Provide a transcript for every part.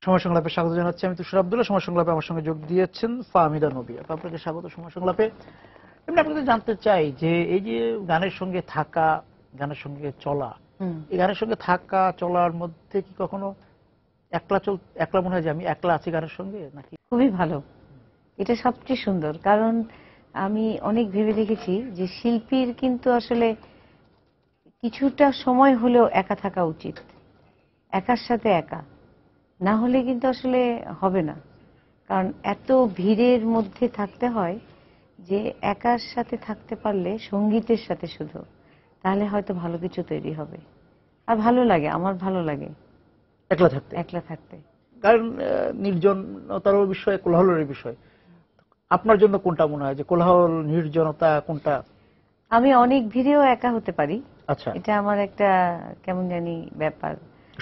সময় সংলাপে স্বাগত জানাচ্ছি। আমি তুষার আব্দুল্লাহ। সময় সংলাপে আমার সঙ্গে যোগ দিয়েছেন ফাহমিদা নবী। আপনাকে স্বাগত সময় সংলাপে। এমনি আপনাকে জানতে চাই যে এই যে গানের সঙ্গে থাকা, গানের সঙ্গে চলা, এই গানের সঙ্গে থাকা চলার মধ্যে কি কখনো একলা মনে হয় যে আমি একলা আছি গানের সঙ্গে নাকি? খুবই ভালো, এটা সবচেয়ে সুন্দর। কারণ আমি অনেক ভেবে দেখেছি যে শিল্পীর কিন্তু আসলে কিছুটা সময় হলেও একা থাকা উচিত, একার সাথে একা না হলে কিন্তু আসলে হবে না। কারণ এত ভিড়ের মধ্যে থাকতে হয় যে একার সাথে থাকতে পারলে সঙ্গীতের সাথে শুধু, তাহলে হয়তো ভালো কিছু তৈরি হবে। আর ভালো লাগে, আমার ভালো লাগে একলা থাকতে। একলা থাকতে। কারণ নির্জনতারও বিষয়, কোলাহলের বিষয়। আপনার জন্য কোনটা মনে হয় যে কোলাহল, নির্জনতা কোনটা? আমি অনেক ভিড়েও একা হতে পারি। আচ্ছা, এটা আমার একটা কেমন জানি ব্যাপার,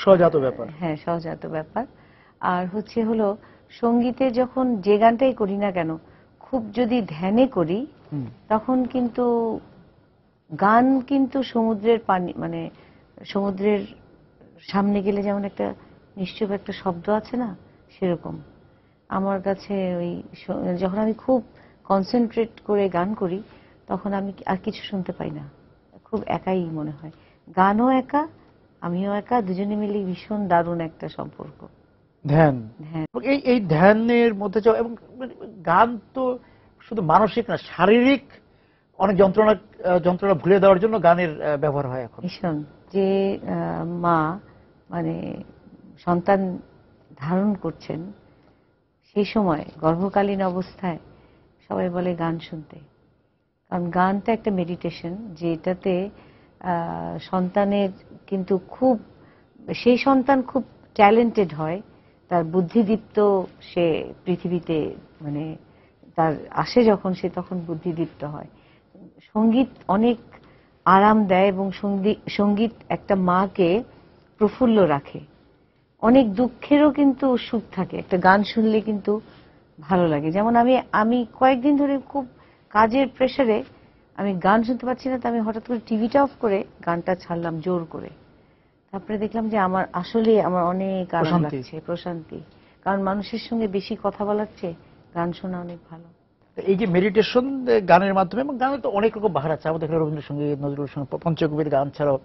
সহজাত ব্যাপার। হ্যাঁ, সহজাত ব্যাপার। আর হলো সঙ্গীতে যখন যে গানটাই করি না কেন, খুব যদি ধ্যানে করি তখন কিন্তু গান কিন্তু সমুদ্রের পানি, মানে সমুদ্রের সামনে গেলে যেমন একটা নিশ্চুপ একটা শব্দ আছে না, সেরকম আমার কাছে ওই যখন আমি খুব কনসেন্ট্রেট করে গান করি তখন আমি আর কিছু শুনতে পাই না, খুব একাই মনে হয়। গানও একা, আমিও একা, দুজনে মিলে ভীষণ দারুণ একটা সম্পর্ক। ধ্যান, ধ্যান, এই ধ্যানের মধ্যে যাওয়া। এবং গান তো শুধু মানসিক না, শারীরিক অনেক যন্ত্রণা ভুলে দেওয়ার জন্য গানের ব্যবহার হয় এখন। ভীষণ। যে মা মানে সন্তান ধারণ করছেন সেই সময় গর্ভকালীন অবস্থায় সবাই বলে গান শুনতে, কারণ গানটা একটা মেডিটেশন, যেটাতে সন্তানের কিন্তু খুব, সেই সন্তান খুব ট্যালেন্টেড হয়, তার বুদ্ধিদীপ্ত, সে পৃথিবীতে মানে তার আসে যখন, সে তখন বুদ্ধিদীপ্ত হয়। সঙ্গীত অনেক আরাম দেয় এবং সঙ্গীত একটা মাকে প্রফুল্ল রাখে। অনেক দুঃখেরও কিন্তু সুখ থাকে একটা গান শুনলে, কিন্তু ভালো লাগে। যেমন আমি কয়েকদিন ধরে খুব কাজের প্রেসারে আমি গান শুনতে পাচ্ছি না, তো আমি হঠাৎ করে টিভিটা অফ করে গানটা ছাড়লাম জোর করে। তারপরে দেখলাম যে আমার আসলে আমার অনেক আরাম লাগছে, প্রশান্তি। কারণ মানুষের সঙ্গে বেশি কথা বলার চেয়ে গান শোনা অনেক ভালো। এই যে মেডিটেশন গানের মাধ্যমে, এবং গানের তো অনেক রকম বাহার আছে আমাদের, রবীন্দ্রসঙ্গীত, নজরুল সঙ্গীত, পঞ্চকবির গান ছাড়াও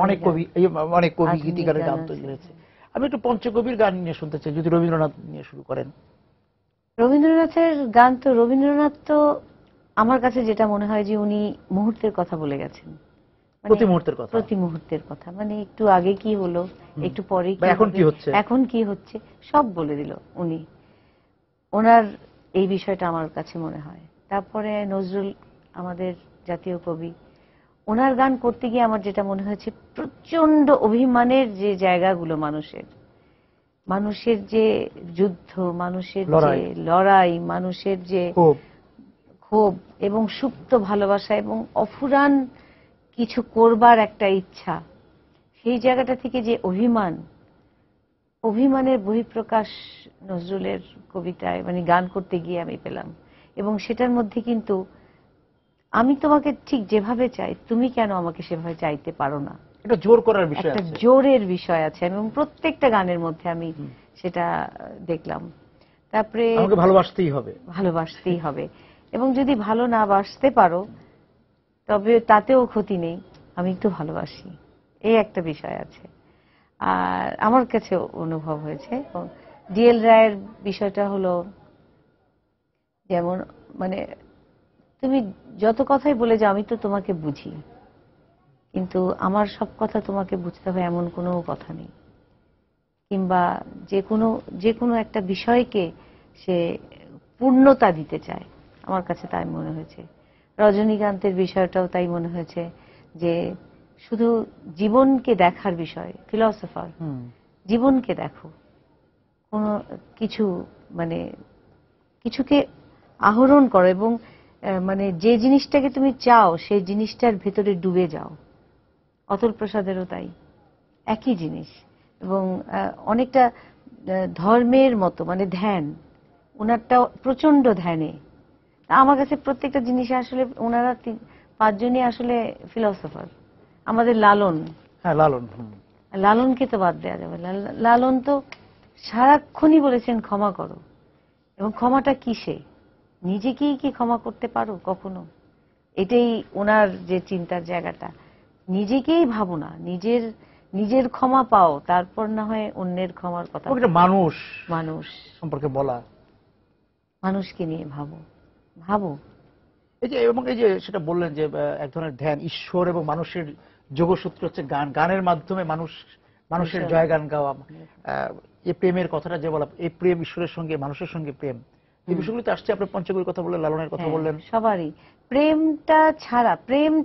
অনেক কবি গীতিকারের গান তৈরি হয়েছে। আমি একটু পঞ্চকবির গান নিয়ে শুনতে চাই, যদি রবীন্দ্রনাথ নিয়ে শুরু করেন। রবীন্দ্রনাথের গান তো, রবীন্দ্রনাথ তো আমার কাছে যেটা মনে হয় যে উনি মুহূর্তের কথা বলে গেছেন, প্রতি মুহূর্তের কথা, প্রতি মুহূর্তের কথা। মানে একটু আগে কি হলো, একটু পরে কি, এখন কি হচ্ছে, সব বলে দিল উনি। ওনার এই বিষয়টা আমার কাছে মনে হয়। তারপরে নজরুল, আমাদের জাতীয় কবি, ওনার গান করতে গিয়ে আমার যেটা মনে হয়েছে, প্রচন্ড অভিমানের যে জায়গাগুলো মানুষের যে যুদ্ধ, মানুষের যে লড়াই, মানুষের যে ক্ষোভ এবং সুপ্ত ভালোবাসা এবং অফুরান কিছু করবার একটা ইচ্ছা, সেই জায়গাটা থেকে যে অভিমানের বহিঃপ্রকাশ নজরুলের কবিতায়, মানে গান করতে গিয়ে আমি পেলাম। এবং সেটার মধ্যে কিন্তু আমি তোমাকে ঠিক যেভাবে চাই, তুমি কেন আমাকে সেভাবে চাইতে পারো না, এটা জোর করার বিষয় আছে, একটা জোরের বিষয় আছে, এবং প্রত্যেকটা গানের মধ্যে আমি সেটা দেখলাম। তারপরে আমাকে ভালোবাসতেই হবে, এবং যদি ভালো না বাসতে পারো তবে তাতেও ক্ষতি নেই, আমি একটু ভালোবাসি, এই একটা বিষয় আছে। আর আমার কাছে অনুভব হয়েছে ডিএল রায়ের বিষয়টা হলো, যেমন মানে তুমি যত কথাই বলে যাও আমি তো তোমাকে বুঝি, কিন্তু আমার সব কথা তোমাকে বুঝতে হবে এমন কোনো কথা নেই। কিংবা যে কোনো একটা বিষয়কে সে পূর্ণতা দিতে চায়, আমার কাছে তাই মনে হয়েছে। রজনীকান্তের বিষয়টাও তাই মনে হয়েছে, যে শুধু জীবনকে দেখার বিষয়, ফিলসফার, জীবনকে দেখো, কোনো কিছু মানে কিছুকে আহরণ করো, এবং মানে যে জিনিসটাকে তুমি চাও সেই জিনিসটার ভেতরে ডুবে যাও। অতুল প্রসাদেরও তাই, একই জিনিস। এবং অনেকটা ধর্মের মতো, মানে ধ্যান, ওনারটা প্রচন্ড ধ্যানে। আমার কাছে প্রত্যেকটা জিনিসে আসলে ওনারা পাঁচজনই আসলে ফিলসফার। আমাদের লালনকে তো বাদ দেওয়া যাবে, লালন তো সারাক্ষণই বলেছেন ক্ষমা করো, এবং ক্ষমাটা কিসে? নিজেকেই কি ক্ষমা করতে পারো কখনো? এটাই ওনার যে চিন্তার জায়গাটা। নিজেকেই ভাবো না, নিজের ক্ষমা পাও, তারপর না হয় অন্যের ক্ষমার কথা। মানুষ মানুষ সম্পর্কে বলা, মানুষকে নিয়ে ভাবো। এবং এই যে সেটা বললেন যে এক ধরনের ধ্যান, ঈশ্বর এবং মানুষের যোগসূত্র হচ্ছে গান, গানের মাধ্যমে মানুষের জয়গান গাওয়া, এই প্রেমের কথাটা যে বলা, এই প্রেম ঈশ্বরের সঙ্গে মানুষের সঙ্গে প্রেম, এই বিষয়গুলোতে আসছে। আপনি পঞ্চগড়ির কথা বললেন, লালনের কথা বললেন। সবারই প্রেম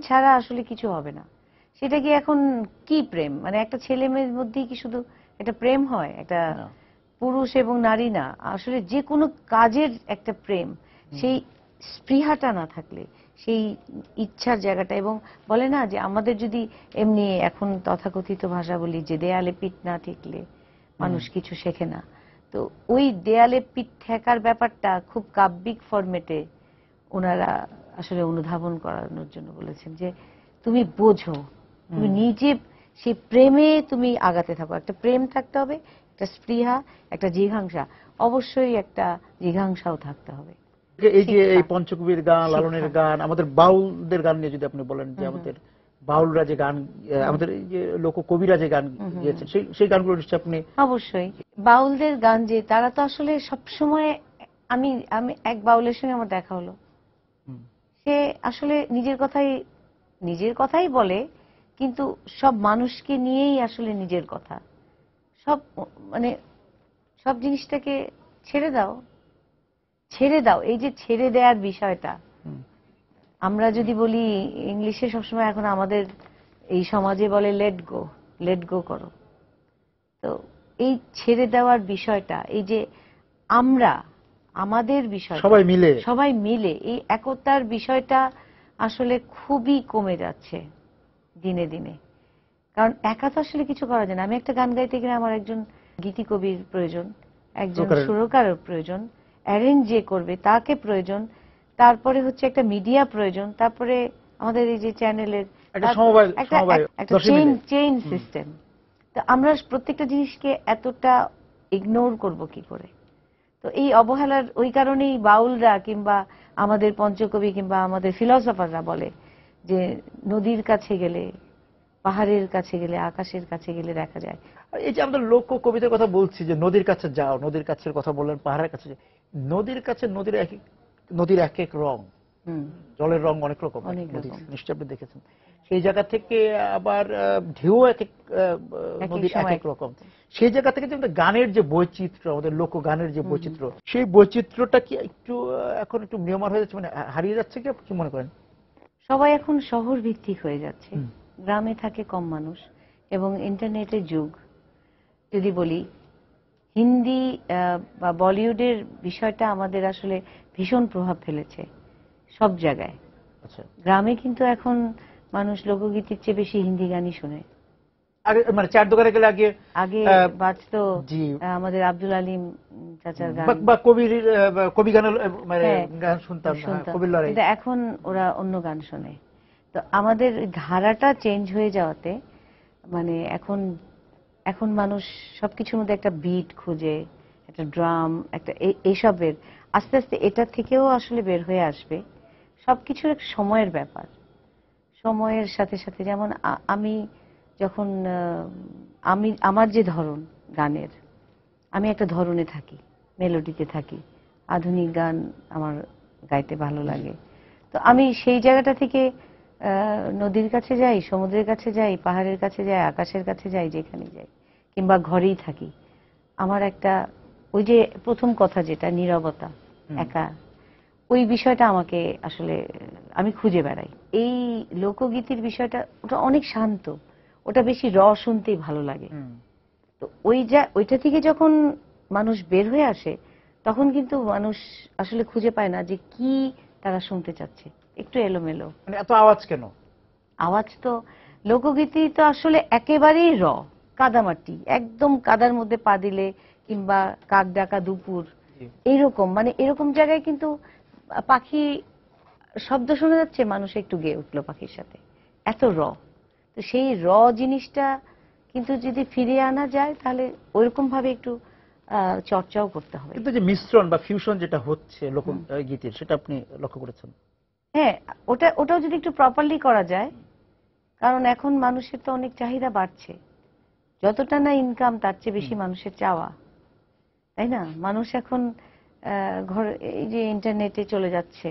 ছাড়া আসলে কিছু হবে না। সেটা কি এখন কি প্রেম? মানে একটা ছেলে মেয়ের মধ্যেই কি শুধু একটা প্রেম হয়? একটা পুরুষ এবং নারী না, আসলে যে কোনো কাজের একটা প্রেম, সেই স্পৃহাটা না থাকলে, সেই ইচ্ছার জায়গাটা, এবং বলে না যে আমাদের যদি এমনি এখন তথাকথিত ভাষা বলি যে দেয়ালে পিঠ না ঠেকলে মানুষ কিছু শেখে না, তো ওই দেয়ালে পিঠ ঠেকার ব্যাপারটা খুব কাব্যিক ফরম্যাটে ওনারা আসলে অনুধাবন করানোর জন্য বলেছেন যে তুমি বোঝো, তুমি নিজে সেই প্রেমে তুমি আগাতে থাকো। একটা প্রেম থাকতে হবে, একটা স্পৃহা, একটা জিঘাংসা, অবশ্যই একটা জিঘাংসাও থাকতে হবে। এই যে এই পঞ্চকবির গান, লালনের গান, আমাদের বাউলদের গান নিয়ে যদি আপনি বলেন যে আমাদের বাউলরা যে গান, আমাদের এই যে লোককবিরা যে গান গিয়েছেন, সেই গানগুলো নিশ্চয়ই আপনি। অবশ্যই বাউলদের গান, যে তারা তো আসলে সবসময়, আমি এক বাউলের সঙ্গে আমার দেখা হলো, সে আসলে নিজের কথাই বলে, কিন্তু সব মানুষকে নিয়েই আসলে নিজের কথা, সব মানে সব জিনিসটাকে ছেড়ে দাও। এই যে ছেড়ে দেওয়ার বিষয়টা, আমরা যদি বলি ইংলিশে সবসময় এখন আমাদের এই সমাজে বলে লেট গো করো। তো এই ছেড়ে দেওয়ার বিষয়টা, এই যে আমাদের বিষয়, সবাই মিলে এই একতার বিষয়টা আসলে খুবই কমে যাচ্ছে দিনে দিনে। কারণ একা তো আসলে কিছু করা যায় না। আমি একটা গান গাইতে গেলে আমার একজন গীতিকবির প্রয়োজন, একজন সুরকারের প্রয়োজন, অ্যারেঞ্জ যে করবে তাকে প্রয়োজন, তারপরে হচ্ছে একটা মিডিয়া প্রয়োজন, তারপরে আমাদের এই যে চ্যানেলের একটা চেইন সিস্টেম। তো আমরা প্রত্যেকটা জিনিসকে এতটা ইগনোর করব কি করে? তো এই অবহেলার ওই কারণেই বাউলরা কিংবা আমাদের পঞ্চকবি কিংবা আমাদের ফিলসফাররা বলে যে নদীর কাছে গেলে, পাহাড়ের কাছে গেলে, আকাশের কাছে গেলে দেখা যায়। এই যে আমরা লোক কবিতার কথা বলছি যে নদীর কাছে যাও, নদীর কাছের কথা বললেন, পাহাড়ের কাছে, নদীর কাছে নদীর এক এক রং, জলের রং অনেক রকম, নিশ্চয়ই আপনি দেখেছেন। সেই জায়গা থেকে আবার ঢেউ এক এক নদীর এক এক রকম। সেই জায়গা থেকে যে গানের যে বৈচিত্র্য, আমাদের লোক গানের যে বৈচিত্র্য, সেই বৈচিত্র্যটা কি এখন একটু নিয়মান হয়ে যাচ্ছে, মানে হারিয়ে যাচ্ছে কি আপনি মনে করেন? সবাই এখন শহর ভিত্তিক হয়ে যাচ্ছে, গ্রামে থাকে কম মানুষ, এবং ইন্টারনেটের যুগ। যদি বলি হিন্দি বা বলিউডের বিষয়টা আমাদের আসলে ভীষণ প্রভাব ফেলেছে সব জায়গায়। গ্রামে কিন্তু এখন মানুষ লোকগীতির চেয়ে বেশি হিন্দি গানই শোনে। মানে চার দোকানে গেলে আগে বাজতো আমাদের আব্দুল আলিম চাচার গান বা কবি গান শুনতাম, কিন্তু এখন ওরা অন্য গান শোনে। তো আমাদের ধারাটা চেঞ্জ হয়ে যাওয়াতে মানে এখন মানুষ সবকিছুর মধ্যে একটা বিট খুঁজে, একটা ড্রাম, একটা এইসবের আস্তে আস্তে এটা থেকেও আসলে বের হয়ে আসবে। সবকিছুর একটা সময়ের ব্যাপার, সময়ের সাথে সাথে। যেমন যখন আমার যে ধরন গানের, আমি একটা ধরনে থাকি, মেলোডিতে থাকি, আধুনিক গান আমার গাইতে ভালো লাগে। তো আমি সেই জায়গাটা থেকে নদীর কাছে যাই, সমুদ্রের কাছে যাই, পাহাড়ের কাছে যাই, আকাশের কাছে যাই, যেখানে যাই, কিংবা ঘরেই থাকি, আমার একটা ওই যে প্রথম কথা যেটা নীরবতা, একা, ওই বিষয়টা আমাকে আসলে আমি খুঁজে বেড়াই। এই লোকগীতির বিষয়টা ওটা অনেক শান্ত, ওটা বেশি শুনতেই ভালো লাগে। তো ওইটা থেকে যখন মানুষ বের হয়ে আসে, তখন কিন্তু মানুষ আসলে খুঁজে পায় না যে কি তারা শুনতে চাচ্ছে। একটু এলোমেলো, মানে এত আওয়াজ কেন? আওয়াজ তো লোকগীতি তো আসলে একেবারেই কাদামাটি, একদম কাদার মধ্যে পা দিলে, কিংবা কাক ডাকা দুপুর, এইরকম মানে এরকম জায়গায় কিন্তু পাখি শব্দ শোনা যাচ্ছে, মানুষ একটু গেয়ে উঠলো পাখির সাথে, এত তো সেই জিনিসটা কিন্তু যদি ফিরিয়ে আনা যায়, তাহলে ওইরকম ভাবে একটু চর্চাও করতে হবে। কিন্তু যে মিশ্রণ বা ফিউশন যেটা হচ্ছে লোকগীতির, সেটা আপনি লক্ষ্য করেছেন? হ্যাঁ, ওটাও যদি একটু প্রপারলি করা যায়, কারণ এখন মানুষের তো অনেক চাহিদা বাড়ছে, যতটা না ইনকাম তার চেয়ে বেশি মানুষের চাওয়া, তাই না? মানুষ এখন ঘর এই যে ইন্টারনেটে চলে যাচ্ছে,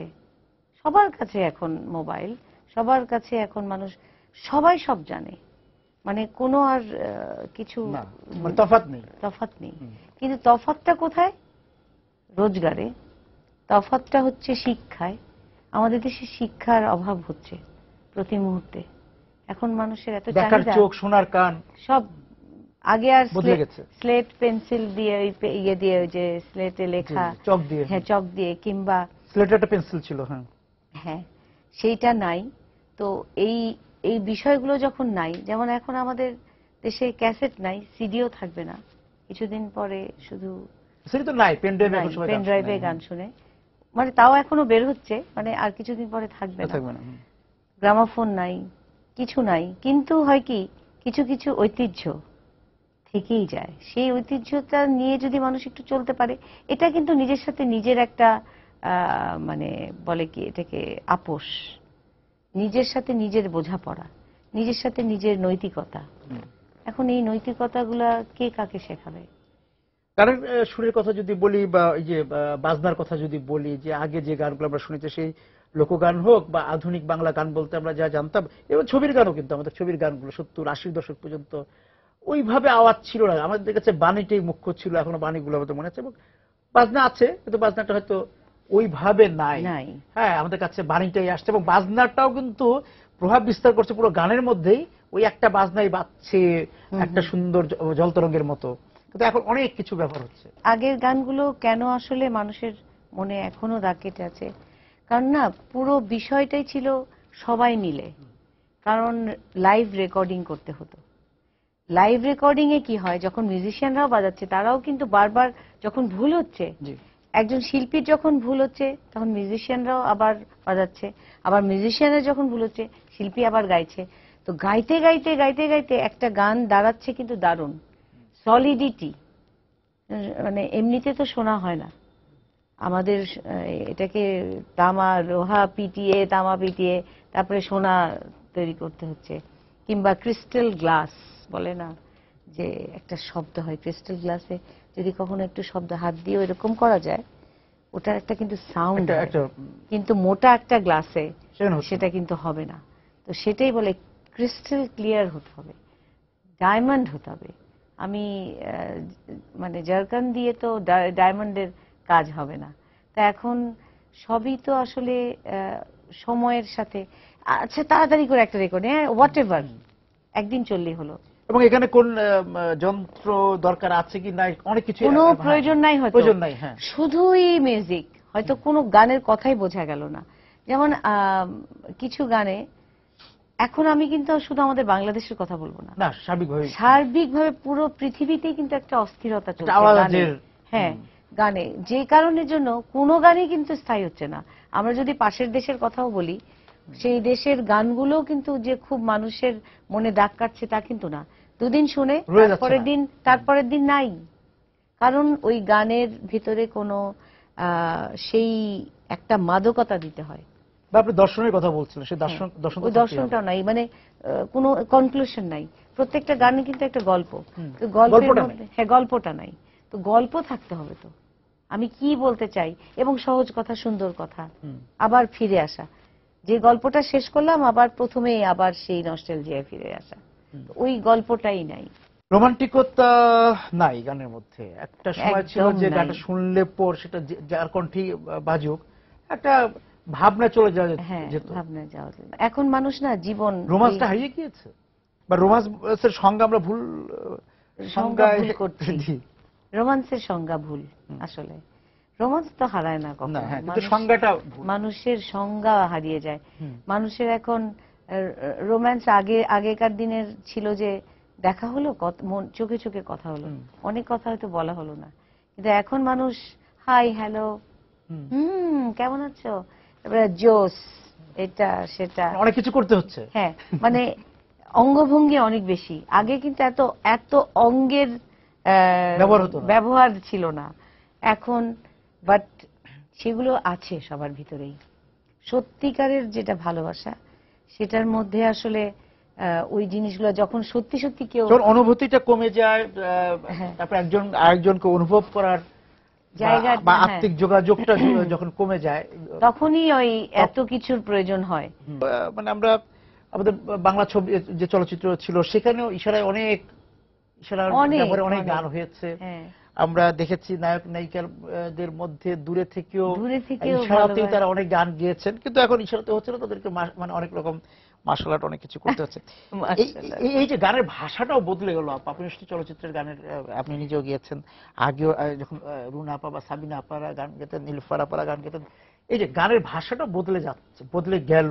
সবার কাছে এখন মোবাইল, সবার কাছে এখন মানুষ সবাই সব জানে, মানে কোনো আর কিছু তফাৎ নেই। কিন্তু তফাৎটা কোথায়? রোজগারে। তফাৎটা হচ্ছে শিক্ষায়। আমাদের দেশে শিক্ষার অভাব হচ্ছে প্রতি মুহূর্তে। এখন মানুষের এত চাহিদা, চোখ, শোনার কান সব আগে আর স্লেট পেন্সিল দিয়ে ইয়ে দিয়ে যে স্লেটে লেখা, চক দিয়ে, হ্যাঁ চক দিয়ে, কিংবা স্লেটে একটা পেন্সিল ছিল, হ্যাঁ সেইটা নাই। তো এই বিষয়গুলো যখন নাই, যেমন এখন আমাদের দেশে ক্যাসেট নাই, সিডিও থাকবে না কিছুদিন পরে, শুধু পেন ড্রাইভে গান শুনে, মানে তাও এখনো বের হচ্ছে, মানে আর কিছুদিন পরে থাকবে না। গ্রামাফোন নাই, কিছু নাই। কিন্তু হয় কি, কিছু কিছু ঐতিহ্য থেকেই যায়। সেই ঐতিহ্যটা নিয়ে যদি মানুষ একটু চলতে পারে, এটা কিন্তু নিজের সাথে নিজের একটা মানে বলে কি এটাকে, আপোষ, নিজের সাথে নিজের বোঝাপড়া, নিজের সাথে নিজের নৈতিকতা। এখন এই নৈতিকতাগুলা কে কাকে শেখাবে? কারণ সুরের কথা যদি বলি, বা এই যে বাজনার কথা যদি বলি, যে আগে যে গানগুলো আমরা শুনেছি, সেই লোকগান হোক বা আধুনিক বাংলা গান বলতে আমরা যা জানতাম, এবং ছবির গানও, কিন্তু আমাদের ছবির গানগুলো 70-80 দশক পর্যন্ত ওইভাবে আওয়াজ ছিল না। আমাদের কাছে বাণীটাই মুখ্য ছিল, এখনো বাণীগুলো আমাদের মনে আছে, এবং বাজনা আছে, কিন্তু বাজনাটা হয়তো ওইভাবে নাই। হ্যাঁ, আমাদের কাছে বাণীটাই আসছে, এবং বাজনাটাও কিন্তু প্রভাব বিস্তার করছে পুরো গানের মধ্যেই। ওই একটা বাজনাই বাজছে একটা সুন্দর জলতরঙ্গের মতো, কিন্তু এখন অনেক কিছু ব্যবহার হচ্ছে। আগের গানগুলো কেন আসলে মানুষের মনে এখনো দাগ কেটে আছে? কারণ না, পুরো বিষয়টাই ছিল সবাই মিলে, কারণ লাইভ রেকর্ডিং করতে হতো। লাইভ রেকর্ডিং এ কি হয়, যখন মিউজিশিয়ানরাও বাজাচ্ছে, তারাও কিন্তু বারবার যখন ভুল হচ্ছে, একজন শিল্পীর যখন ভুল হচ্ছে, তখন মিউজিশিয়ানরাও আবার বাজাচ্ছে, আবার মিউজিশিয়ানরা যখন ভুল হচ্ছে, শিল্পী আবার গাইছে। তো গাইতে গাইতে গাইতে গাইতে একটা গান দাঁড়াচ্ছে কিন্তু দারুণ সলিডিটি, মানে এমনিতে তো শোনা হয় না। আমাদের এটাকে তামা পিটিয়ে তারপরে সোনা তৈরি করতে হচ্ছে। কিংবা ক্রিস্টাল গ্লাস বলে না, যে একটা শব্দ হয় ক্রিস্টাল গ্লাসে, যদি কখনো একটু শব্দ হাত দিয়ে এরকম করা যায়, ওটার একটা কিন্তু সাউন্ড, কিন্তু মোটা একটা গ্লাসে সেটা কিন্তু হবে না। তো সেটাই বলে ক্রিস্টাল ক্লিয়ার হতে হবে, ডায়মন্ড হতে হবে। আমি মানে জারকান দিয়ে তো ডায়মন্ডের কাজ হবে না। তা এখন সবই তো আসলে সময়ের সাথে, আচ্ছা তাড়াতাড়ি করে একটা রেকর্ড, হ্যাঁ হোয়াট এভার, একদিন চললেই হলো। এবং এখানে কোন যন্ত্র দরকার আছে কি নাই, অনেক কিছু কোনো প্রয়োজন নাই, হয়তো শুধুই মিউজিক, হয়তো কোনো গানের কথাই বোঝা গেল না। যেমন কিছু গানে, এখন আমি কিন্তু শুধু আমাদের বাংলাদেশের কথা বলবো না, সার্বিকভাবে পুরো পৃথিবীতেই কিন্তু একটা অস্থিরতা চলছে। হ্যাঁ, গানে, যে কারণের জন্য কোনো গানই কিন্তু স্থায়ী হচ্ছে না। আমরা যদি পাশের দেশের কথাও বলি, সেই দেশের গানগুলো কিন্তু যে খুব মানুষের মনে দাগ কাটছে তা কিন্তু না। দুদিন শুনে তারপরের দিন নাই, কারণ ওই গানের ভিতরে কোনো সেই একটা মাদকতা দিতে হয়। আপনি দর্শনের কথা বলছিলেন, সেই দর্শনটাও নাই, মানে কোনো কনক্লুশন নাই। প্রত্যেকটা গানে কিন্তু একটা গল্প, গল্পের মধ্যে গল্পটা নাই। তো গল্প থাকতে হবে, তো আমি কি বলতে চাই, এবং সহজ কথা, সুন্দর কথা, আবার ফিরে আসা, যে গল্পটা শেষ করলাম আবার প্রথমেই আবার সেই নস্টালজিয়ায় ফিরে আসা, ওই গল্পটাই নাই। রোমান্টিকতা নাই গানের মধ্যে। একটা সময় ছিল যে গানটা শুনলে পর সেটা যার কণ্ঠে বাজুক, একটা ভাবনা চলে যাওয়া যেত। এখন মানুষ না, জীবন রোমান্সটা হারিয়ে গিয়েছে, বা রোমান্সের সংজ্ঞা আমরা ভুল করছি। রোমান্সের সংজ্ঞা ভুল, আসলে রোমান্স তো হারায় না কখনো, সংজ্ঞাটা মানুষের সংজ্ঞা হারিয়ে যায়। মানুষের এখন রোম্যান্স আগেকার দিনের ছিল যে দেখা হলো, চোখে চোখে কথা হলো, অনেক কথা হয়তো বলা হলো না, কিন্তু এখন মানুষ হাই হ্যালো, কেমন আছো, জোস, এটা সেটা অনেক কিছু করতে হচ্ছে। হ্যাঁ, মানে অঙ্গভঙ্গি অনেক বেশি। আগে কিন্তু এত অঙ্গের ব্যবহার ছিল না এখন, বাট সেগুলো আছে সবার ভিতরেই। সত্যিকারের যেটা ভালোবাসা, সেটার মধ্যে আসলে ওই জিনিসগুলো যখন সত্যি সত্যি কেউ অনুভূতিটা কমে যায়, তারপর একজন আরেকজনকে অনুভব করার জায়গা বা আত্মিক যোগাযোগটা যখন কমে যায়, তখনই ওই এত কিছুর প্রয়োজন হয়। মানে আমরা আমাদের বাংলা ছবি যে চলচ্চিত্র ছিল সেখানেও ইশারায় অনেক গান হয়েছে। আমরা দেখেছি নায়ক নায়িকাদের মধ্যে দূরে থেকেও ইশারাতেই তারা অনেক গান গেয়েছেন, কিন্তু এখন ইশারাতে হচ্ছে না, তাদেরকে মানে অনেক রকম মার্শাল আর্ট অনেক কিছু করতে হচ্ছে। এই যে গানের ভাষাটাও বদলে গেল। আপনি নিশ্চয়ই চলচ্চিত্রের গানের আপনি নিজেও গিয়েছেন, আগেও যখন রুনা আপা বা সাবিনা আপারা গান গেতেন, নীলুফার আপারা গান গেতেন, এই যে গানের ভাষাটা বদলে যাচ্ছে, বদলে গেল,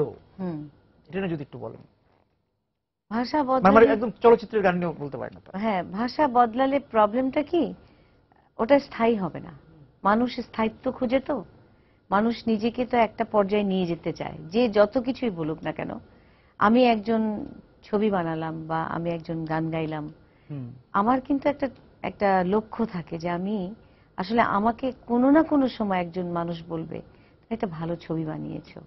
এটা নিয়ে যদি একটু বলেন। ভাষা বদলালে একদম চলচ্চিত্রের গান নিয়েও বলতে পারেন। হ্যাঁ, ভাষা বদলালে প্রবলেমটা কি, ওটা স্থায়ী হবে না। মানুষ স্থায়িত্ব খুঁজে, তো মানুষ নিজেকে তো একটা পর্যায়ে নিয়ে যেতে চায়, যে যত কিছুই বলুক না কেন। আমি একজন ছবি বানালাম বা আমি একজন গান গাইলাম, আমার কিন্তু একটা লক্ষ্য থাকে যে আমি আসলে, আমাকে কোনো না কোনো সময় একজন মানুষ বলবে তুমি একটা ভালো ছবি বানিয়েছো,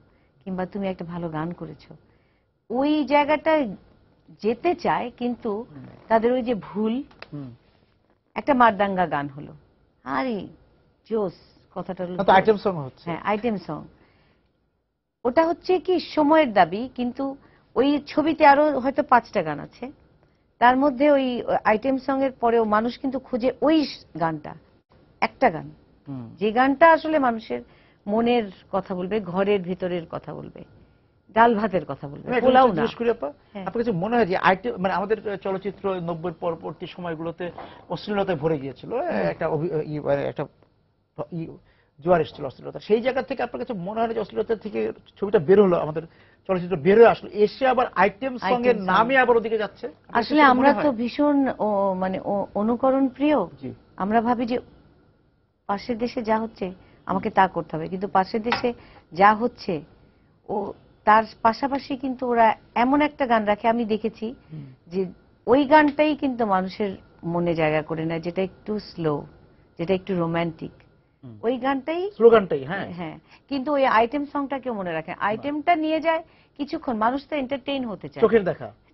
কিংবা তুমি একটা ভালো গান করেছো। ওই জায়গাটায় যেতে চায়, কিন্তু তাদের ওই যে ভুল, একটা মারদাঙ্গা গান হলো, আরে জোস, কথাটা আইটেম সং হচ্ছে। হ্যাঁ, আইটেম সং, ওটা হচ্ছে কি সময়ের দাবি, কিন্তু ওই ছবিতে আরো হয়তো 5টা গান আছে, তার মধ্যে ওই আইটেম সং এর পরেও মানুষ কিন্তু খুঁজে ওই গানটা, একটা গান, যে গানটা আসলে মানুষের মনের কথা বলবে, ঘরের ভিতরের কথা বলবে, ডাল ভাতের কথা বলবে, পোলাও না। আপনার কাছে মনে হয় যে আইটেম, মানে আমাদের চলচ্চিত্র 90-এর পরবর্তী সময়গুলোতে অশ্লীলতায় ভরে গিয়েছিল, একটা জোয়ার এসেছিল অশ্লীলতা, সেই জায়গা থেকে আপনার কাছে মনে হয় যে অশ্লীলতা থেকে ছবিটা বের হলো, আমাদের চলচ্চিত্র বের হয়ে আসলো, এসে আবার আইটেম সং এর নামে আবার ওদিকে যাচ্ছে? আসলে আমরা তো ভীষণ মানে অনুকরণ প্রিয়। আমরা ভাবি যে পাশের দেশে যা হচ্ছে আমাকে তা করতে হবে, কিন্তু পাশের দেশে যা হচ্ছে ও তার পাশাপাশি কিন্তু ওরা এমন একটা গান রাখে, আমি দেখেছি যে ওই গানটাই কিন্তু মানুষের মনে জায়গা করে নেয়, যেটা একটু স্লো, যেটা একটু রোমান্টিক, ওই গানটাই, স্লোগানটাই। হ্যাঁ, কিন্তু ওই আইটেম সংটা কেউ মনে রাখে, আইটেমটা নিয়ে যায় কিছুক্ষণ, মানুষ তো এন্টারটেইন হতে চায়,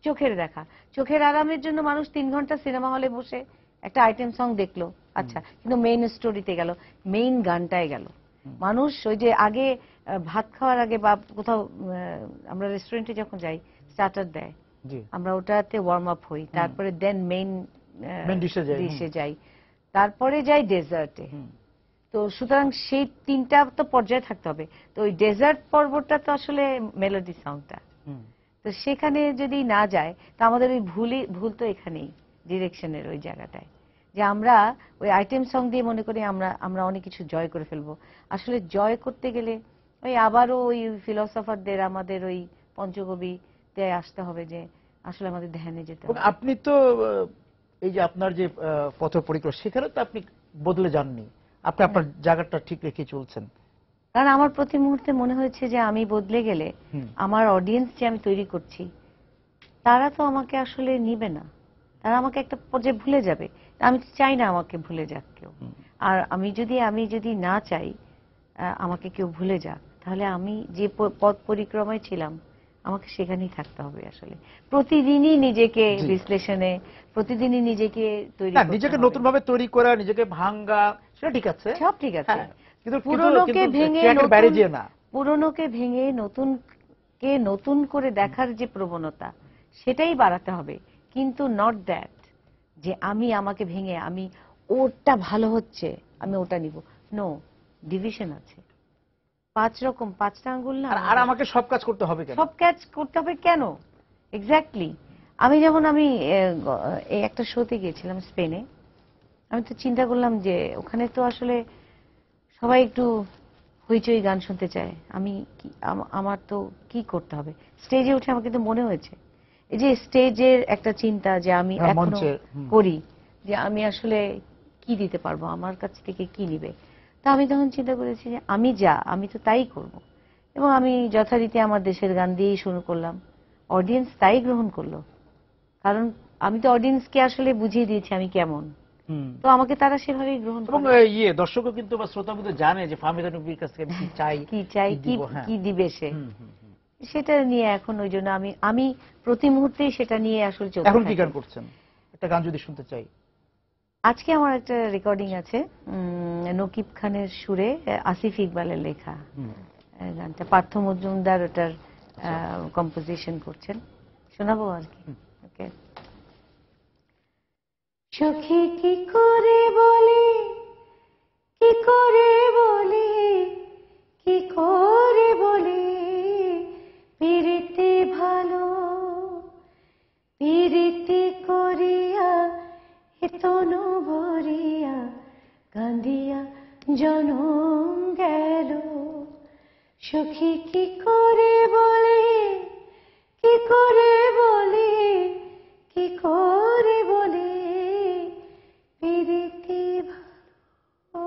চোখের দেখা, চোখের আরামের জন্য মানুষ 3 ঘন্টা সিনেমা হলে বসে একটা আইটেম সং দেখলো, আচ্ছা, কিন্তু মেইন স্টোরিতে গেল, মেইন গানটায় গেল। মানুষ ওই যে আগে ভাত খাওয়ার আগে বা কোথাও আমরা রেস্টুরেন্টে যখন যাই, স্টার্টার দেয়, আমরা ওটাতে ওয়ার্ম আপ হই, তারপরে দেন মেইন ডিশে যাই, তারপরে যাই ডেজার্টে। তো সুতরাং সেই 3টা তো পর্যায়ে থাকতে হবে, তো ওই ডেজার্ট পর্বটা তো আসলে মেলোডি সংটা, তো সেখানে যদি না যায়, তা আমাদের ওই ভুল তো এখানেই, ডিরেকশনের ওই জায়গাটায়, যে আমরা ওই আইটেম সং দিয়ে মনে করি আমরা অনেক কিছু জয় করে ফেলবো। আসলে জয় করতে গেলে ওই আবারও ওই ফিলোসফারদের, আমাদের ওই পঞ্চকবিতে আসতে হবে, যে আসলে আমাদের ধ্যানে যেতে হবে। আপনি তো এই যে আপনার যে পথ পরিক্রমা, সেখানে তো আপনি বদলে যাননি, আপনি আপনার জায়গাটা ঠিক রেখে চলছেন। কারণ আমার প্রতি মুহূর্তে মনে হয়েছে যে আমি বদলে গেলে আমার অডিয়েন্স যে আমি তৈরি করছি, তারা তো আমাকে আসলে নিবে না, তারা আমাকে একটা পর্যায়ে ভুলে যাবে। আমি চাই না আমাকে ভুলে যাক কেউ, আর আমি যদি না চাই আমাকে কেউ ভুলে যাক, তাহলে আমি যে পথ পরিক্রমায় ছিলাম আমাকে সেখানেই থাকতে হবে। আসলে প্রতিদিনই নিজেকে বিশ্লেষণে, প্রতিদিনই নিজেকে তৈরি, নিজেকে নতুন ভাবে তৈরি করা, নিজেকে ভাঙ্গা, সেটা ঠিক আছে, সব ঠিক আছে, কিন্তু পুরনোকে ভেঙে নতুনকে নতুন করে দেখার যে প্রবণতা, সেটাই বাড়াতে হবে, কিন্তু নট দ্যাট যে আমি আমাকে ভেঙে, আমি ওটা ভালো হচ্ছে আমি ওটা নিব, নো, ডিভিশন আছে 5 রকম, 5টা আঙ্গুল না, আর আমাকে সব কাজ করতে হবে কেন? সব কাজ করতে হবে কেন? এক্স্যাক্টলি। আমি এই একটা শোতে গিয়েছিলাম স্পেনে, আমি তো চিন্তা করলাম যে ওখানে তো আসলে সবাই একটু হইচই গান শুনতে চায়, আমার তো কি করতে হবে। স্টেজে উঠে আমার কিন্তু মনে হয়েছে এই যে স্টেজের একটা চিন্তা যে আমি এখনো করি, যে আমি আসলে কি দিতে পারবো, আমার কাছ থেকে কি নিবে। তা আমি তখন চিন্তা করেছি যে আমি তো তাই করব, এবং আমি যথারীতি আমার দেশের গান দিয়েই শুরু করলাম। অডিয়েন্স তাই গ্রহণ করলো, কারণ আমি তো অডিয়েন্সকে আসলে বুঝিয়ে দিয়েছি আমি কেমন, তো আমাকে তারা সেভাবেই গ্রহণ এবং করে। দর্শকও কিন্তু বা শ্রোতা কিন্তু জানে যে ফাহমিদা নবীর কাছ থেকে আমি কি চাই কি দিবে সে, সেটা নিয়ে এখন ওই জন্য আমি প্রতি মুহূর্তেই সেটা নিয়ে আসলে চলতে এখন কি থাকি। গান করছেন? একটা গান যদি শুনতে চাই। আজকে আমার একটা রেকর্ডিং আছে নকিব খানের সুরে, আসিফ ইকবালের লেখা গানটা, পার্থ মজুমদার ওটার কম্পোজিশন করছেন, শোনাবো আর কি। ওকে। সখী কি করে বলি, কি করে বলি, কি করে বলি, পিরিতি ভালো, পিরিতি করিয়া তনু ভরিয়া কান্দিয়া জনম গেল। সখী কি করে বলি, কি করে বলি, কি করে বলি, পিরিতি ভালো।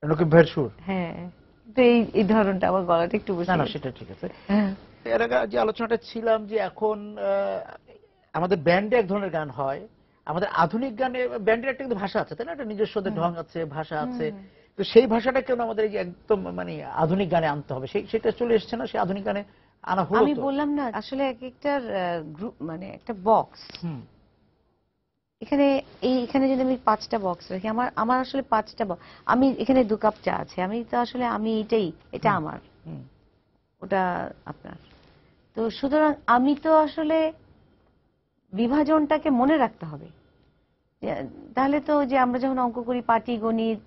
নকিব ভাইয়ের সুর? হ্যাঁ, তো এই ধরনটা আমার গলাটা একটু না বসে। না, সেটা ঠিক আছে। এর আগে যে আলোচনাটা ছিলাম যে এখন আমাদের ব্যান্ডে এক ধরনের গান হয়, আমাদের আধুনিক গানে ব্যান্ডের একটা কিন্তু ভাষা আছে, তাই না? একটা নিজস্ব ঢং আছে, ভাষা আছে। তো সেই ভাষাটা কেন আমাদের এই যে একদম মানে আধুনিক গানে আনতে হবে, সেটা চলে এসছে না? সেই আধুনিক গানে আনা হলো। আমি বললাম না, আসলে এক একটার গ্রুপ, মানে একটা বক্স। এখানে যদি আমি 5টা বক্স রাখি, আমার আসলে 5টা বক্স। আমি এখানে 2 কাপ চা আছে, আমি তো আসলে এটা আমার, ওটা আপনার। তো সুতরাং আমি তো আসলে বিভাজনটাকে মনে রাখতে হবে। তাহলে তো যে আমরা যখন অঙ্ক করি, পাটিগণিত,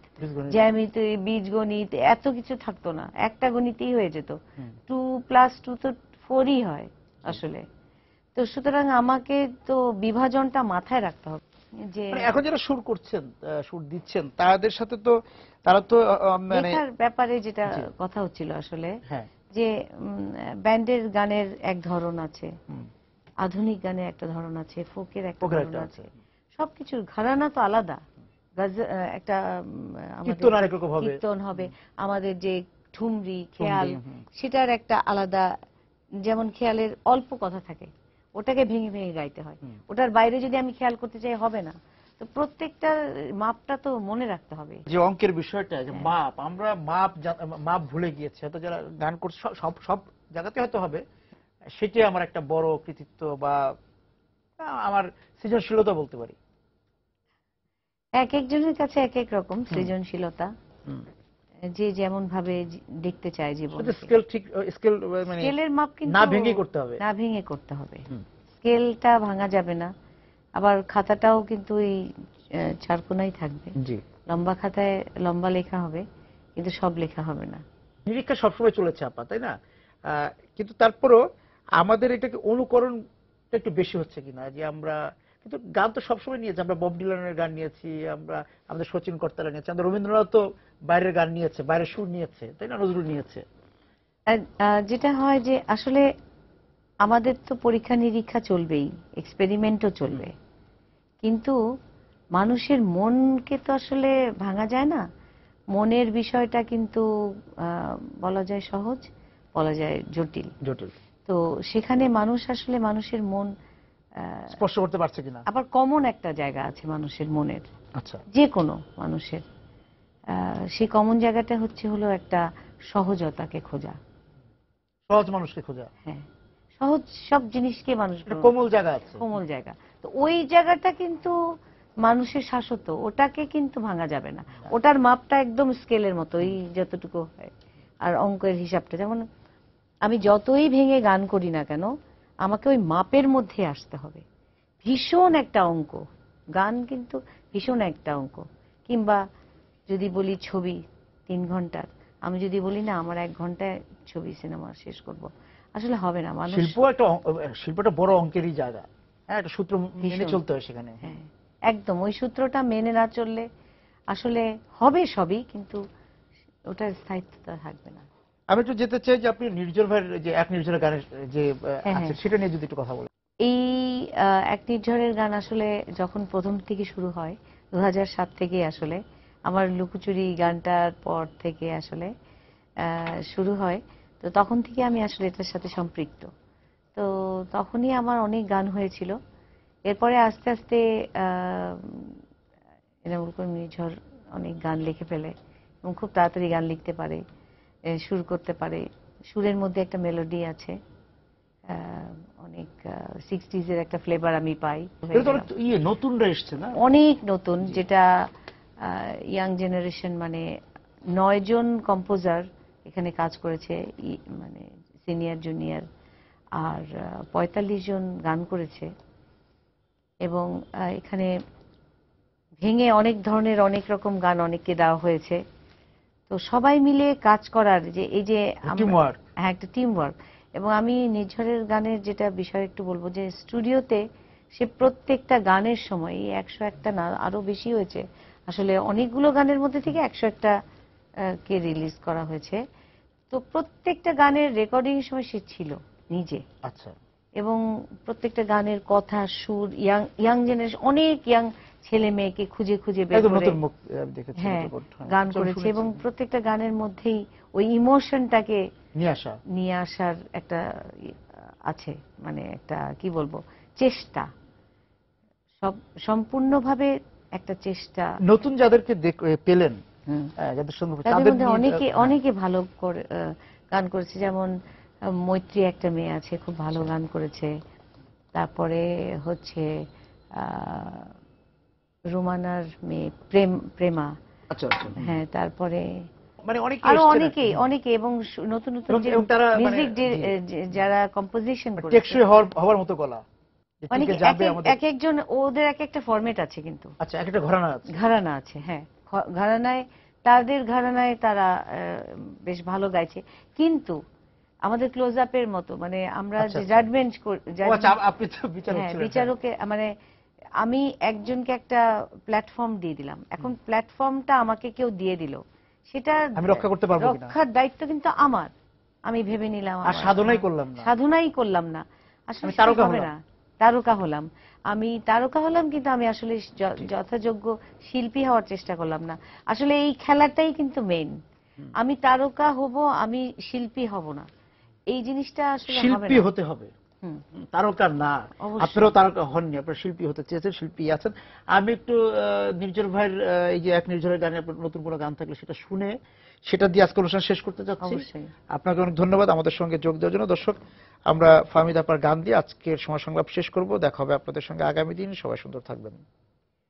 জ্যামিতি, বীজগণিত, এত কিছু থাকতো না, একটা গণিতেই হয়ে যেত। 2 + 2 তো 4ই হয় আসলে। তো সুতরাং আমাকে তো বিভাজনটা মাথায় রাখতে হবে। যে এখন যারা সুর করছেন, সুর দিচ্ছেন, তাদের সাথে তো তারা তো মানে লেখার ব্যাপারে যেটা কথা হচ্ছিল আসলে, হ্যাঁ, যে ব্যান্ডের গানের এক ধরন আছে, আধুনিক গানের একটা ধরন আছে, ফোকের একটা ধরন আছে, সবকিছুর ঘরানা তো আলাদা। একটা কীর্তন হবে, আমাদের যে ঠুমরি খেয়াল, সেটার একটা আলাদা, যেমন খেয়ালের অল্প কথা থাকে, ওটাকে ভেঙে ভেঙে গাইতে হয়, ওটার বাইরে যদি আমি খেয়াল করতে চাই হবে না। তো প্রত্যেকটার মাপটা তো মনে রাখতে হবে। যে অঙ্কের বিষয়টা, যে মাপ, আমরা মাপ ভুলে গিয়েছি, হয়তো যারা গান করছে সব সব জায়গাতে হয়তো হবে, সেটাই আমার একটা বড় কৃতিত্ব বা আমার সৃজনশীলতা বলতে পারি। এক একজনের কাছে এক এক রকম সৃজনশীলতা, যে যেমন ভাবে দেখতে চায় জীবন। স্কেলের মাপ কিন্তু না ভেঙে করতে হবে, না ভেঙে করতে হবে, স্কেলটা ভাঙা যাবে না। আবার খাতাটাও কিন্তু এই চারকোনাই থাকবে, লম্বা খাতায় লম্বা লেখা হবে, কিন্তু সব লেখা হবে না। নিরীক্ষা সবসময় চলেছে আপা, তাই না? কিন্তু তারপরও আমাদের এটাকে অনুকরণটা একটু বেশি হচ্ছে কিনা, যে আমরা কিন্তু গান তো সবসময় নিয়েছি, আমরা বব ডিলানের গান নিয়েছি, আমরা আমাদের সচিন কর্তারা নিয়েছি, আমাদের রবীন্দ্রনাথ তো বাইরের গান নিয়েছে, বাইরের সুর নিয়েছে, তাই না? নজরুল নিয়েছে। যেটা হয় যে আসলে আমাদের তো পরীক্ষা নিরীক্ষা চলবেই, এক্সপেরিমেন্টও চলবে, কিন্তু মানুষের মনকে তো আসলে ভাঙা যায় না। মনের বিষয়টা কিন্তু বলা যায় সহজ, বলা যায় জটিল। তো সেখানে মানুষ আসলে মানুষের মন স্পর্শ করতে পারছে কিনা। আবার কমন একটা জায়গা আছে মানুষের মনের, আচ্ছা, যে কোনো মানুষের সেই কমন জায়গাটা হলো একটা সহজতাকে খোঁজা, সহজ মানুষকে খোঁজা। হ্যাঁ, সহজ সব জিনিসকে মানুষ, কোমল জায়গা আছে, কোমল জায়গা। তো ওই জায়গাটা কিন্তু মানুষের শাশ্বত, ওটাকে কিন্তু ভাঙা যাবে না। ওটার মাপটা একদম স্কেলের মতো, এই যতটুকু হয়। আর অঙ্কের হিসাবটা, যেমন আমি যতই ভেঙে গান করি না কেন, আমাকে ওই মাপের মধ্যে আসতে হবে। ভীষণ একটা অঙ্ক গান, কিন্তু ভীষণ একটা অঙ্ক। কিংবা যদি বলি ছবি 3 ঘন্টার, আমি যদি বলি না আমার 1 ঘন্টায় ছবি সিনেমা শেষ করব, আসলে হবে না। মানুষ শিল্পটা বড় অঙ্কেরই জায়গা, হ্যাঁ, একটা সূত্র মেনে চলতে হয় সেখানে। হ্যাঁ, একদম ওই সূত্রটা মেনে না চললে আসলে হবে সবই, কিন্তু ওটার স্থায়িত্বটা থাকবে না। আমি একটু যেতে চাই যে আপনি নির্ঝর ভাইয়ের যে এক নির্ঝরের গানের যে আছে, সেটা নিয়ে যদি একটু কথা বলেন। এই এক নির্ঝরের গান আসলে যখন প্রথম থেকে শুরু হয়, 2007 থেকে আসলে আমার লুকোচুরি গানটার পর থেকে আসলে শুরু হয়। তো তখন থেকে আমি আসলে এটার সাথে সম্পৃক্ত। তো তখনই আমার অনেক গান হয়েছিল, এরপরে আস্তে আস্তে এনামুল করিম নিঝর অনেক গান লিখে ফেলে এবং খুব তাড়াতাড়ি গান লিখতে পারে, সুর করতে পারে। সুরের মধ্যে একটা মেলোডি আছে, অনেক 60s এর একটা ফ্লেভার আমি পাই। নতুনরা এসছে না, অনেক নতুন, যেটা ইয়াং জেনারেশন, মানে 9 জন কম্পোজার এখানে কাজ করেছে, মানে সিনিয়র জুনিয়র, আর 45 জন গান করেছে। এবং এখানে ভেঙে অনেক ধরনের অনেক রকম গান অনেককে দেওয়া হয়েছে। তো সবাই মিলে কাজ করার যে এই যে হ্যাঁ, একটা টিম ওয়ার্ক। এবং আমি নিঝরের গানের যেটা বিষয় একটু বলবো, যে স্টুডিওতে সে প্রত্যেকটা গানের সময় 101টা না, আরো বেশি হয়েছে আসলে, অনেকগুলো গানের মধ্যে থেকে 101টা কে রিলিজ করা হয়েছে। তো প্রত্যেকটা গানের রেকর্ডিং এর সময় সে ছিল নিজে। আচ্ছা। এবং প্রত্যেকটা গানের কথা, সুর, ইয়াং জেনারেশন, অনেক ইয়াং ছেলে মেয়েকে খুঁজে খুঁজে বের করে হ্যাঁ গান করেছে। এবং প্রত্যেকটা গানের মধ্যেই ওই ইমোশনটাকে নিয়ে আসার একটা আছে, মানে একটা কি বলবো, চেষ্টা, সব সম্পূর্ণভাবে একটা চেষ্টা। নতুন যাদেরকে পেলেন, যাদের সঙ্গে তাদের মধ্যে অনেকে ভালো গান করেছে। যেমন মৈত্রী একটা মেয়ে আছে, খুব ভালো গান করেছে। তারপরে হচ্ছে রুমানার মেয়ে প্রেমা। আচ্ছা আচ্ছা। হ্যাঁ, তারপরে মানে আরো অনেকে এবং নতুন নতুন মিউজিক যারা কম্পোজিশন করেছে, টেকসই হওয়ার মতো গলা, এক একজন ওদের এক একটা ফরম্যাট আছে কিন্তু। আচ্ছা, একটা ঘরানা আছে। হ্যাঁ, ঘরানায় তারা বেশ ভালো গাইছে। কিন্তু আমাদের ক্লোজ আপের মতো, মানে আমরা যে জাজমেন্ট বিচারকে, মানে আমি একজনকে একটা প্ল্যাটফর্ম দিয়ে দিলাম, এখন প্ল্যাটফর্মটা আমাকে কেউ দিয়ে দিল, সেটা আমি রক্ষা করতে পারবো কিনা, রক্ষার দায়িত্ব কিন্তু আমার। আমি ভেবে নিলাম আর সাধনাই করলাম না, আসলে হবে না। তারকা হলাম কিন্তু আমি আসলে যথাযোগ্য শিল্পী হওয়ার চেষ্টা করলাম না। আসলে এই খেলাটাই কিন্তু মেইন। আমি তারকা হব, আমি শিল্পী হব না, এই জিনিসটা আসলে শিল্পী হতে হবে, তারকা না। আপনারাও তারকা হননি, আপনারা শিল্পী হতে চেয়েছেন, শিল্পী আছেন। আমি একটু নির্ঝর ভাইয়ের এই যে এক নির্ঝরের গানে নতুন কোনো গান থাকলে সেটা শুনে, সেটা দিয়ে আজকে অনুষ্ঠান শেষ করতে যাচ্ছি। আপনাকে অনেক ধন্যবাদ আমাদের সঙ্গে যোগ দেওয়ার জন্য। দর্শক, আমরা ফাহমিদা আপার গান দিয়ে আজকের সময় সংলাপ শেষ করব। দেখা হবে আপনাদের সঙ্গে আগামী দিন। সবাই সুন্দর থাকবেন।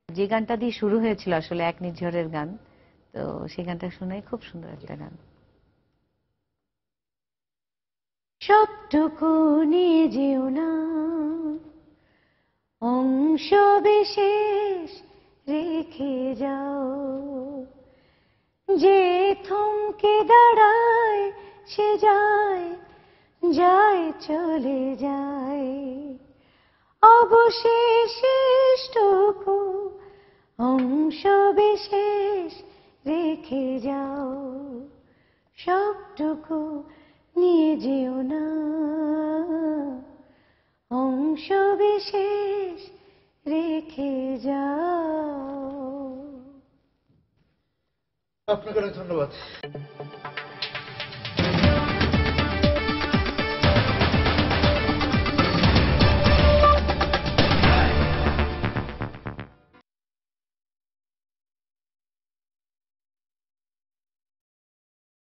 যে গানটা দিয়ে শুরু হয়েছিল আসলে এক নির্ঝরের গান, তো সেই গানটা শুনে খুব সুন্দর একটা গান। সবটুকু নিয়ে যেও না, অংশ বিশেষ রেখে যাও, যে থমকে দাঁড়ায় সে যায় চলে যায়, অবশেষটুকু অংশ বিশেষ রেখে যাও, সবটুকু নিয়ে যেও না, অংশ বিশেষ রেখে যাও। আপনাকে অনেক ধন্যবাদ।